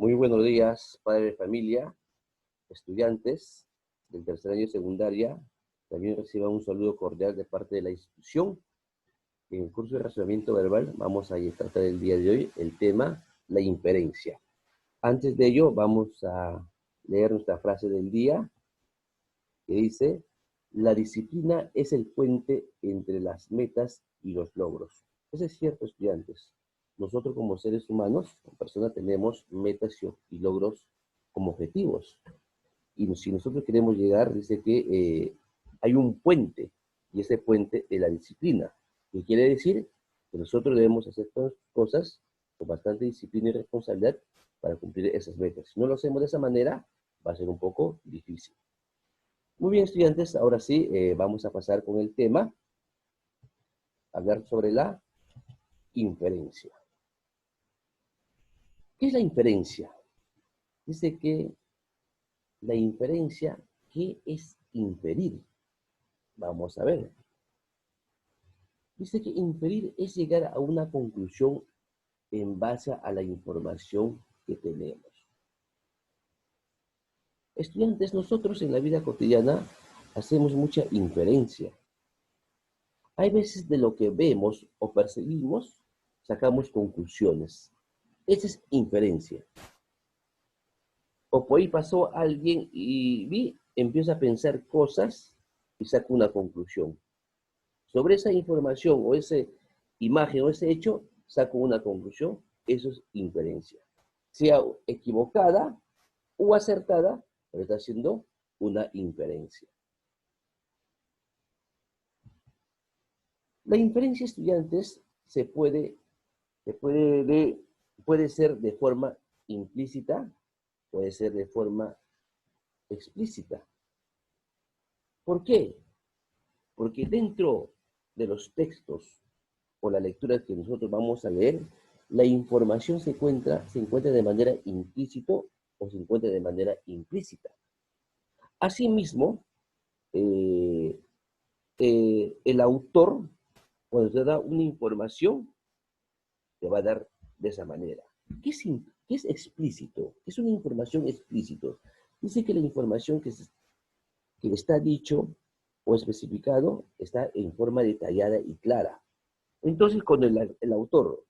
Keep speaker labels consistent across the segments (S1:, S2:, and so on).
S1: Muy buenos días, padre de familia, estudiantes del tercer año de secundaria. También reciban un saludo cordial de parte de la institución. En el curso de razonamiento verbal vamos a tratar el día de hoy el tema la inferencia. Antes de ello vamos a leer nuestra frase del día que dice: la disciplina es el puente entre las metas y los logros. Eso es cierto, estudiantes. Nosotros como seres humanos, como personas, tenemos metas y logros como objetivos. Y si nosotros queremos llegar, dice que hay un puente, y ese puente es la disciplina. ¿Qué quiere decir? Que nosotros debemos hacer todas las cosas con bastante disciplina y responsabilidad para cumplir esas metas. Si no lo hacemos de esa manera, va a ser un poco difícil. Muy bien, estudiantes, ahora sí, vamos a pasar con el tema, hablar sobre la inferencia. ¿Qué es la inferencia? Dice que la inferencia, ¿qué es inferir? Vamos a ver. Dice que inferir es llegar a una conclusión en base a la información que tenemos. Estudiantes, nosotros en la vida cotidiana hacemos mucha inferencia. Hay veces de lo que vemos o percibimos, sacamos conclusiones. Esa es inferencia. O por ahí pasó alguien y empiezo a pensar cosas y saco una conclusión. Sobre esa información o esa imagen o ese hecho, saco una conclusión. Eso es inferencia. Sea equivocada o acertada, pero está haciendo una inferencia. La inferencia, estudiantes, puede ser de forma implícita, puede ser de forma explícita. ¿Por qué? Porque dentro de los textos o la lectura que nosotros vamos a leer, la información se encuentra de manera implícita o se encuentra de manera implícita. Asimismo, el autor, cuando te da una información, te va a dar de esa manera. ¿Qué es explícito? ¿Qué es una información explícito? Dice que la información que está dicho o especificado está en forma detallada y clara. Entonces, cuando el autor,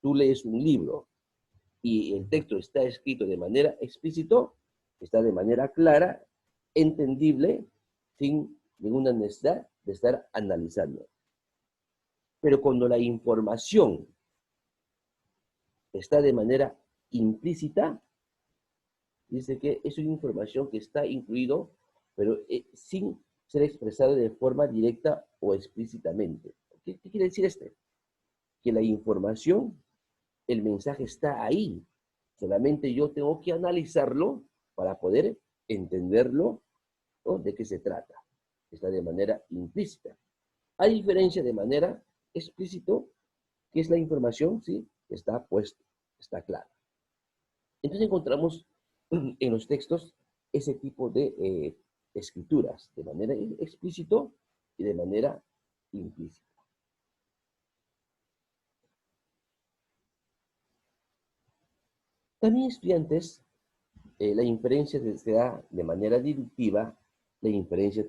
S1: tú lees un libro y el texto está escrito de manera explícita, está de manera clara, entendible, sin ninguna necesidad de estar analizando. Pero cuando la información está de manera implícita, dice que es una información que está incluido, pero sin ser expresado de forma directa o explícitamente. ¿Qué quiere decir esto? Que la información, el mensaje está ahí. Solamente yo tengo que analizarlo para poder entenderlo, ¿no? De qué se trata. Está de manera implícita. A diferencia de manera explícita, que es la información, ¿sí? Está puesta, está clara. Entonces encontramos en los textos ese tipo de escrituras, de manera explícita y de manera implícita. También, estudiantes, la inferencia se da de manera deductiva, la inferencia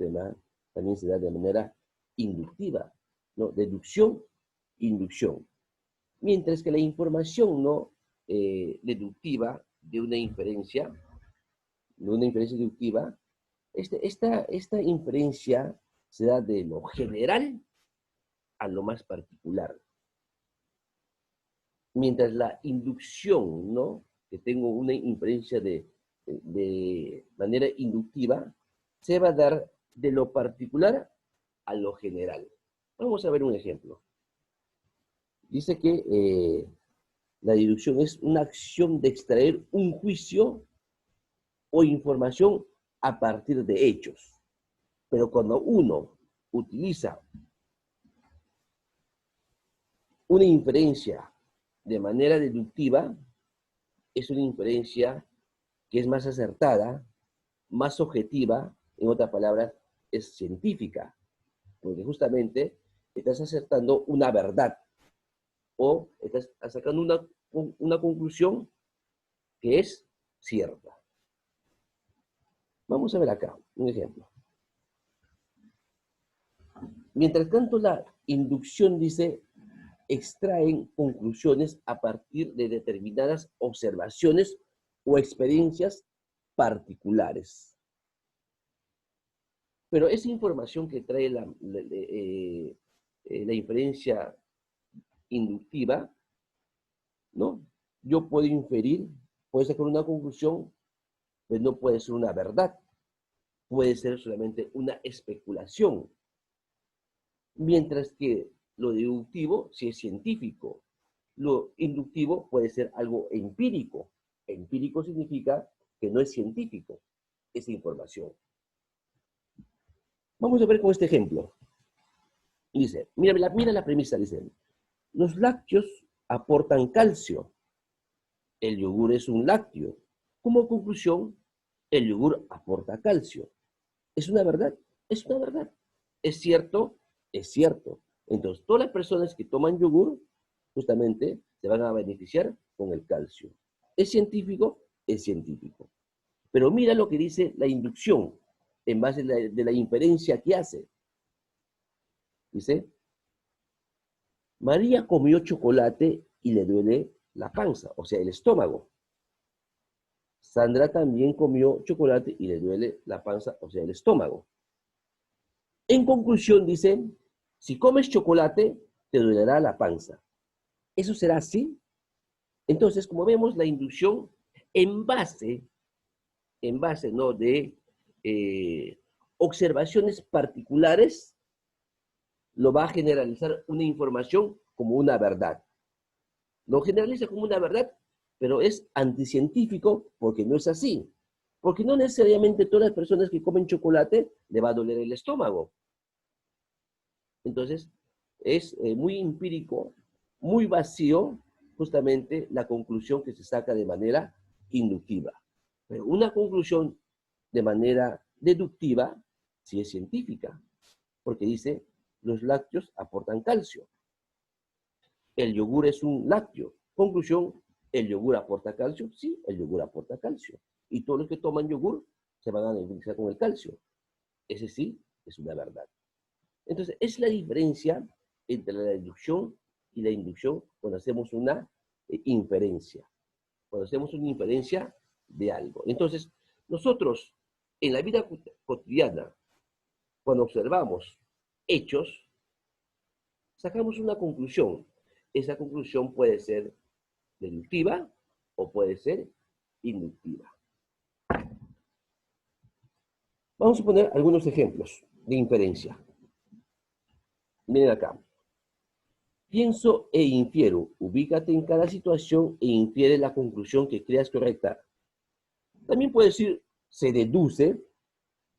S1: también se da de manera inductiva, ¿no? Deducción, inducción. Mientras que la información no deductiva de una inferencia deductiva, esta inferencia se da de lo general a lo más particular. Mientras la inducción, ¿no? Que tengo una inferencia de manera inductiva, se va a dar de lo particular a lo general. Vamos a ver un ejemplo. Dice que la deducción es una acción de extraer un juicio o información a partir de hechos. Pero cuando uno utiliza una inferencia de manera deductiva, es una inferencia que es más acertada, más objetiva, en otras palabras, es científica, porque justamente estás acertando una verdad o estás sacando una conclusión que es cierta. Vamos a ver acá un ejemplo. Mientras tanto, la inducción dice, extraen conclusiones a partir de determinadas observaciones o experiencias particulares. Pero esa información que trae la inferencia inductiva, ¿no? Yo puedo inferir, puedo sacar una conclusión, pero no puede ser una verdad. Puede ser solamente una especulación. Mientras que lo deductivo sí es científico. Lo inductivo puede ser algo empírico. Empírico significa que no es científico esa información. Vamos a ver con este ejemplo. Dice, mira la premisa, dice, los lácteos aportan calcio. El yogur es un lácteo. Como conclusión, el yogur aporta calcio. ¿Es una verdad? Es una verdad. ¿Es cierto? Es cierto. Entonces, todas las personas que toman yogur, justamente, se van a beneficiar con el calcio. ¿Es científico? Es científico. Pero mira lo que dice la inducción, en base de la inferencia que hace. Dice, María comió chocolate y le duele la panza, o sea, el estómago. Sandra también comió chocolate y le duele la panza, o sea, el estómago. En conclusión, dice, si comes chocolate, te dolerá la panza. ¿Eso será así? Entonces, como vemos, la inducción en base ¿no? de observaciones particulares, lo va a generalizar una información como una verdad. Lo generaliza como una verdad, pero es anticientífico porque no es así. Porque no necesariamente todas las personas que comen chocolate le va a doler el estómago. Entonces, es muy empírico, muy vacío, justamente la conclusión que se saca de manera inductiva. Pero una conclusión de manera deductiva sí es científica, porque dice, los lácteos aportan calcio. El yogur es un lácteo. Conclusión, ¿el yogur aporta calcio? Sí, el yogur aporta calcio. Y todos los que toman yogur se van a beneficiar con el calcio. Ese sí es una verdad. Entonces, es la diferencia entre la deducción y la inducción cuando hacemos una inferencia. Cuando hacemos una inferencia de algo. Entonces, nosotros en la vida cotidiana, cuando observamos hechos, sacamos una conclusión. Esa conclusión puede ser deductiva o puede ser inductiva. Vamos a poner algunos ejemplos de inferencia. Miren acá. Pienso e infiero. Ubícate en cada situación e infiere la conclusión que creas correcta. También puede decir se deduce,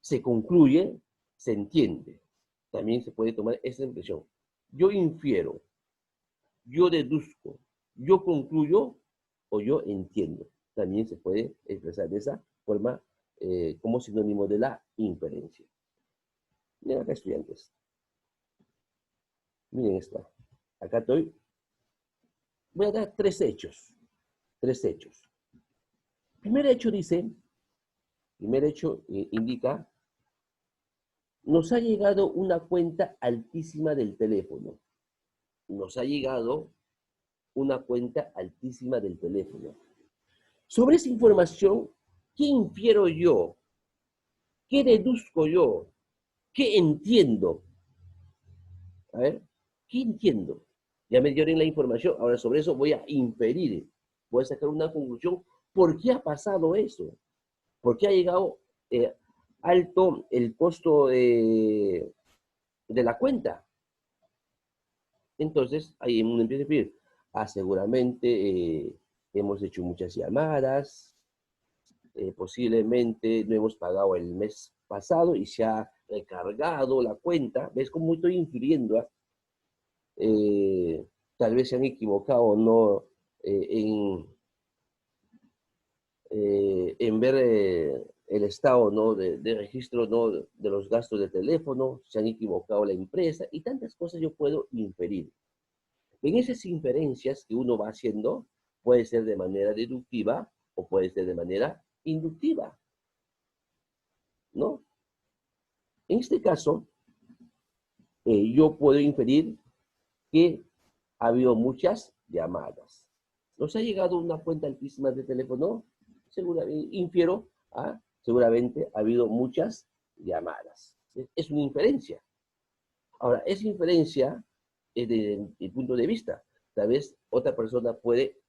S1: se concluye, se entiende. También se puede tomar esa expresión. Yo infiero, yo deduzco, yo concluyo o yo entiendo. También se puede expresar de esa forma como sinónimo de la inferencia. Miren acá, estudiantes. Miren esta. Acá estoy. Voy a dar tres hechos. Tres hechos. Primer hecho dice, primer hecho indica, nos ha llegado una cuenta altísima del teléfono. Nos ha llegado una cuenta altísima del teléfono. Sobre esa información, ¿qué infiero yo? ¿Qué deduzco yo? ¿Qué entiendo? A ver, ¿qué entiendo? Ya me dieron la información, ahora sobre eso voy a inferir, voy a sacar una conclusión. ¿Por qué ha pasado eso? ¿Por qué ha llegado alto el costo de la cuenta? Entonces, ahí uno empieza a decir, seguramente hemos hecho muchas llamadas, posiblemente no hemos pagado el mes pasado y se ha recargado la cuenta. ¿Ves cómo estoy infiriendo? Tal vez se han equivocado o no en ver el estado, ¿no? de registro, ¿no? de los gastos de teléfono, se han equivocado la empresa y tantas cosas yo puedo inferir. En esas inferencias que uno va haciendo, puede ser de manera deductiva o puede ser de manera inductiva, ¿no? En este caso, yo puedo inferir que ha habido muchas llamadas. ¿Nos ha llegado una cuenta altísima de teléfono? Seguramente, infiero, seguramente ha habido muchas llamadas. Es una inferencia. Ahora, esa inferencia es desde mi punto de vista. Tal vez otra persona puede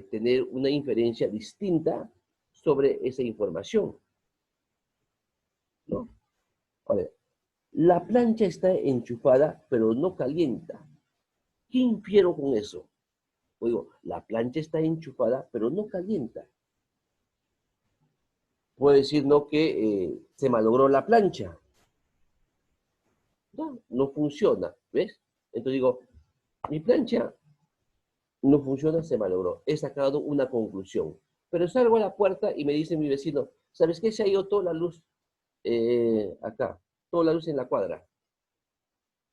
S1: tener una inferencia distinta sobre esa información, ¿no? Ahora, la plancha está enchufada, pero no calienta. ¿Qué infiero con eso? O digo, la plancha está enchufada, pero no calienta. Puedo decir, ¿no?, que se malogró la plancha. No funciona, ¿ves? Entonces digo, mi plancha no funciona, se malogró. He sacado una conclusión. Pero salgo a la puerta y me dice mi vecino, ¿sabes qué? Se ha ido toda la luz acá, toda la luz en la cuadra.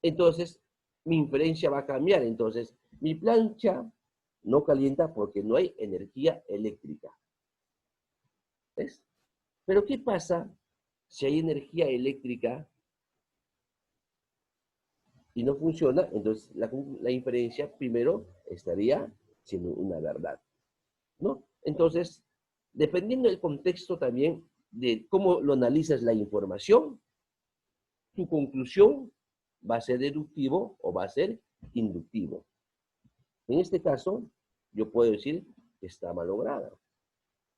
S1: Entonces, mi inferencia va a cambiar. Entonces, mi plancha no calienta porque no hay energía eléctrica. ¿Ves? Pero ¿qué pasa si hay energía eléctrica y no funciona? Entonces, la inferencia primero estaría siendo una verdad, ¿no? Entonces, dependiendo del contexto también de cómo lo analizas la información, tu conclusión va a ser deductivo o va a ser inductivo. En este caso, yo puedo decir que está malograda.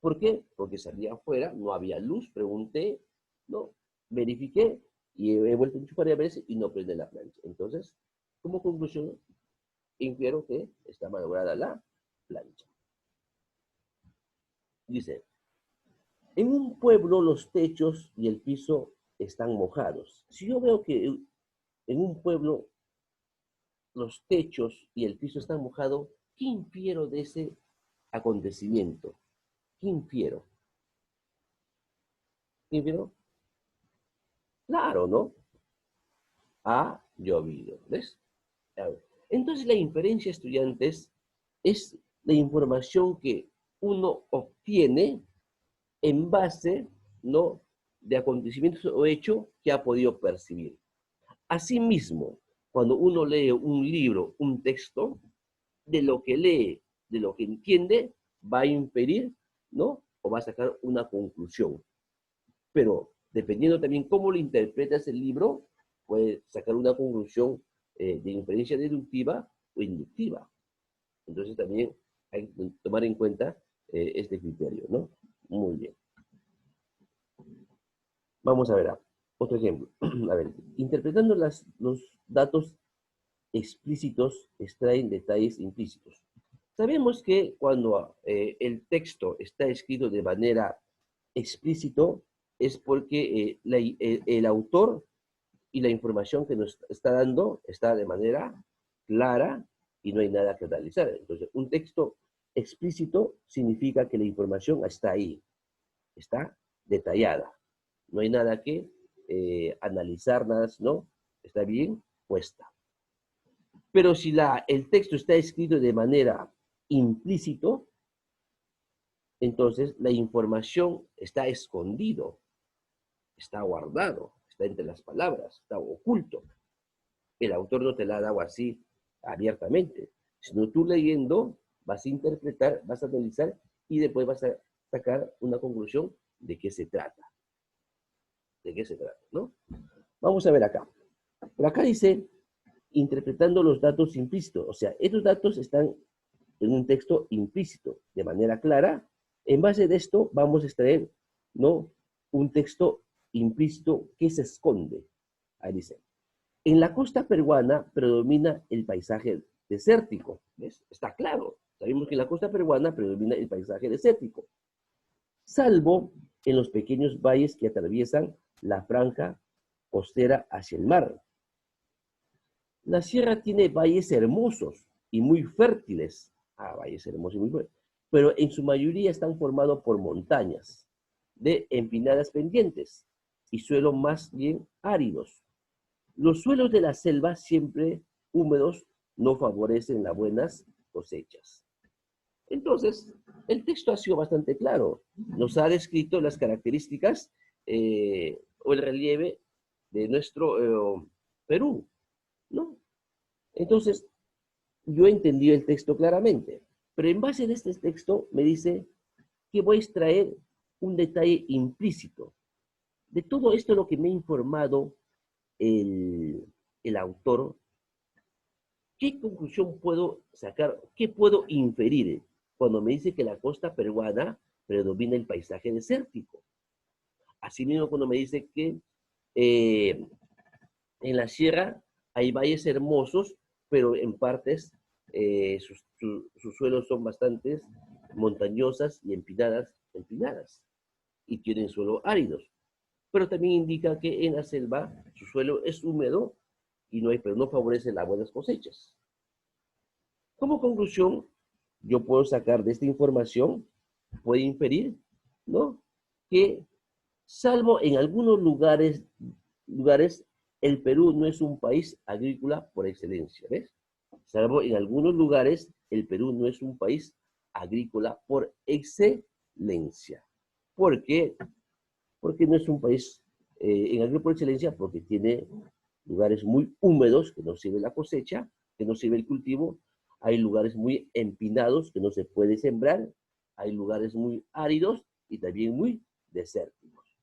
S1: ¿Por qué? Porque salía afuera, no había luz, pregunté, no, verifiqué y he vuelto a enchufar varias veces y no prende la plancha. Entonces, como conclusión, infiero que está malograda la plancha. Dice, en un pueblo los techos y el piso están mojados. Si yo veo que en un pueblo los techos y el piso están mojados, ¿qué infiero de ese acontecimiento? ¿Qué infiero? ¿Qué infiero? Claro, ¿no? Ha llovido, ¿ves? Entonces la inferencia, estudiantes, es la información que uno obtiene en base, ¿no?, de acontecimientos o hechos que ha podido percibir. Asimismo, cuando uno lee un libro, un texto, de lo que lee, de lo que entiende, va a inferir, ¿no?, o va a sacar una conclusión. Pero dependiendo también cómo lo interpretas el libro, puede sacar una conclusión de inferencia deductiva o inductiva. Entonces también hay que tomar en cuenta este criterio, ¿no? Muy bien. Vamos a ver otro ejemplo. A ver, interpretando los datos explícitos extraen detalles implícitos. Sabemos que cuando el texto está escrito de manera explícito es porque el autor y la información que nos está dando está de manera clara y no hay nada que analizar. Entonces, un texto explícito significa que la información está ahí, está detallada. No hay nada que analizar, nada, ¿no? Está bien puesta. Pero si el texto está escrito de manera implícito, entonces la información está escondido, está guardado, está entre las palabras, está oculto. El autor no te la ha dado así abiertamente, sino tú leyendo vas a interpretar, vas a analizar y después vas a sacar una conclusión de qué se trata. ¿De qué se trata, no? Vamos a ver acá. Por acá dice, interpretando los datos implícitos. O sea, estos datos están en un texto implícito, de manera clara. En base de esto vamos a extraer, ¿no?, un texto implícito que se esconde. Ahí dice, en la costa peruana predomina el paisaje desértico. ¿Ves? Está claro. Sabemos que en la costa peruana predomina el paisaje desértico, salvo en los pequeños valles que atraviesan la franja costera hacia el mar. La sierra tiene valles hermosos y muy fértiles. Valles hermosos y muy fértiles. Pero en su mayoría están formados por montañas de empinadas pendientes y suelos más bien áridos. Los suelos de la selva, siempre húmedos, no favorecen las buenas cosechas. Entonces, el texto ha sido bastante claro. Nos ha descrito las características o el relieve de nuestro Perú, ¿no? Entonces, yo he entendido el texto claramente, pero en base a este texto me dice que voy a extraer un detalle implícito. De todo esto lo que me ha informado el autor, ¿qué conclusión puedo sacar? ¿Qué puedo inferir cuando me dice que la costa peruana predomina el paisaje desértico? Asimismo, cuando me dice que eh, en la sierra hay valles hermosos, pero en partes sus suelos son bastante montañosas y empinadas, y tienen suelos áridos. Pero también indica que en la selva su suelo es húmedo y pero no favorece las buenas cosechas. Como conclusión, yo puedo sacar de esta información, puedo inferir, ¿no? Que salvo en algunos lugares, el Perú no es un país agrícola por excelencia, ¿ves? Salvo en algunos lugares, el Perú no es un país agrícola por excelencia. ¿Por qué? Porque no es un país en agrícola por excelencia, porque tiene lugares muy húmedos que no sirve la cosecha, que no sirve el cultivo. Hay lugares muy empinados que no se puede sembrar. Hay lugares muy áridos y también muy desérticos.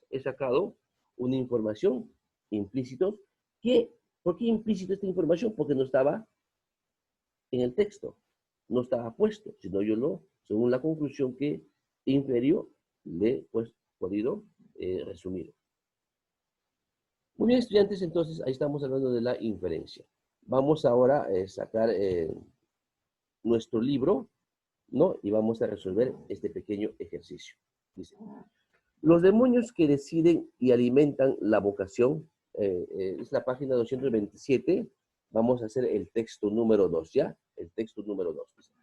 S1: He sacado una información implícita. ¿Por qué implícita esta información? Porque no estaba en el texto, no estaba puesto, sino según la conclusión que inferió, le he pues, podido resumir. Muy bien, estudiantes, entonces ahí estamos hablando de la inferencia. Vamos ahora a sacar nuestro libro, ¿no? Y vamos a resolver este pequeño ejercicio. Dice, los demonios que deciden y alimentan la vocación, es la página 227, vamos a hacer el texto número 2, ¿ya? El texto número 2.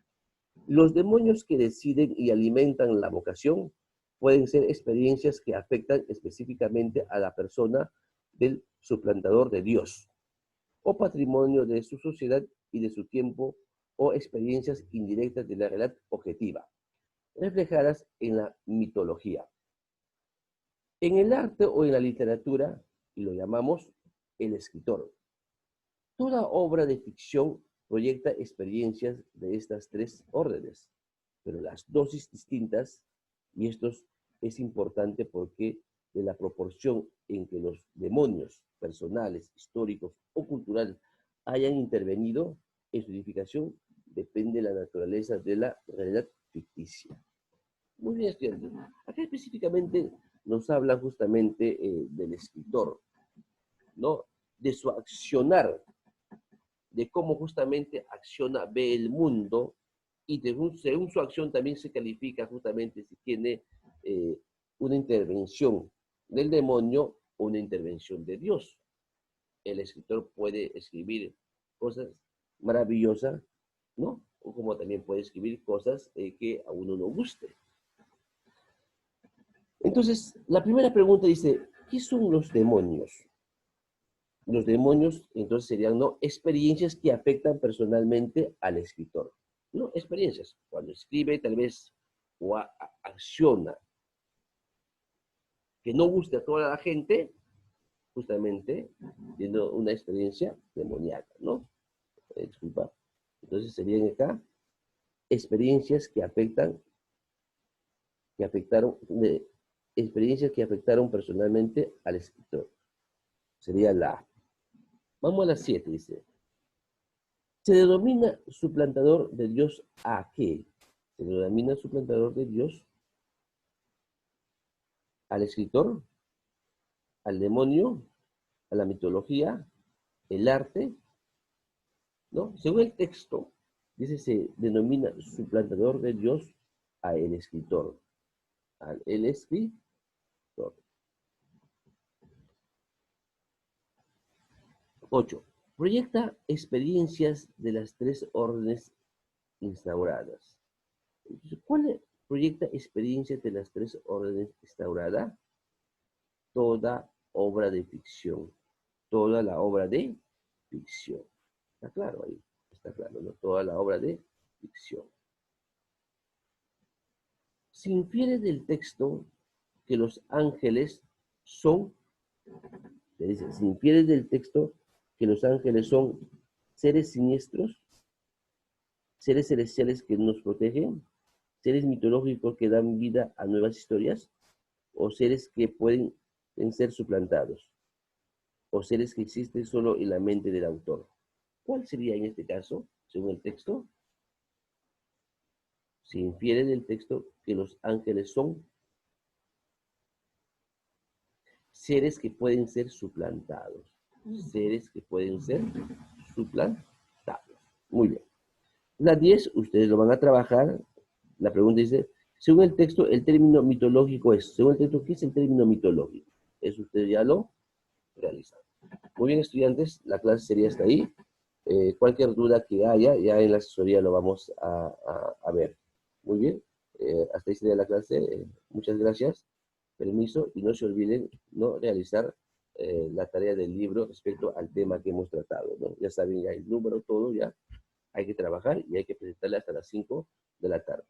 S1: Los demonios que deciden y alimentan la vocación pueden ser experiencias que afectan específicamente a la persona del suplantador de Dios, o patrimonio de su sociedad y de su tiempo, o experiencias indirectas de la realidad objetiva, reflejadas en la mitología. En el arte o en la literatura, y lo llamamos el escritor, toda obra de ficción proyecta experiencias de estas tres órdenes, pero las dosis distintas, y esto es importante porque de la proporción en que los demonios personales, históricos o culturales hayan intervenido en su edificación, depende de la naturaleza de la realidad ficticia. Muy bien, estudiantes. Acá específicamente nos habla justamente del escritor, ¿no? De su accionar, de cómo justamente acciona, ve el mundo, y según su acción también se califica justamente si tiene una intervención del demonio o una intervención de Dios. El escritor puede escribir cosas maravillosas, ¿no? O como también puede escribir cosas que a uno no guste. Entonces, la primera pregunta dice, ¿qué son los demonios? Los demonios, entonces, serían, ¿no?, experiencias que afectan personalmente al escritor. ¿No? Experiencias. Cuando escribe, tal vez, o acciona, que no guste a toda la gente, justamente, tiene una experiencia demoníaca, ¿no? Disculpa. Entonces, serían acá experiencias que experiencias que afectaron personalmente al escritor. Sería la A. Vamos a la 7, dice. Se denomina suplantador de Dios a qué? Se denomina suplantador de Dios al escritor, al demonio, a la mitología, el arte, ¿no? Según el texto, dice, se denomina suplantador de Dios a el escritor, al el escritor. 8. Proyecta experiencias de las tres órdenes instauradas. Entonces, ¿cuál proyecta experiencias de las tres órdenes instauradas? Toda obra de ficción. Toda la obra de ficción. Está claro ahí. Está claro, ¿no? Toda la obra de ficción. Se infiere del texto que los ángeles son, se dice, se infiere del texto que los ángeles son seres siniestros, seres celestiales que nos protegen, seres mitológicos que dan vida a nuevas historias, o seres que pueden ser suplantados, o seres que existen solo en la mente del autor. ¿Cuál sería en este caso, según el texto? Se infiere del texto que los ángeles son seres que pueden ser suplantados. Seres que pueden ser suplantados. Muy bien. La 10, ustedes lo van a trabajar. La pregunta dice, según el texto, el término mitológico es. Según el texto, ¿qué es el término mitológico? Eso ustedes ya lo realizan. Muy bien, estudiantes, la clase sería hasta ahí. Cualquier duda que haya, ya en la asesoría lo vamos a ver. Muy bien, hasta ahí sería la clase. Muchas gracias. Permiso, y no se olviden no realizar la tarea del libro respecto al tema que hemos tratado, ¿no? Ya saben, ya el número, todo, ya hay que trabajar y hay que presentarle hasta las 5 de la tarde.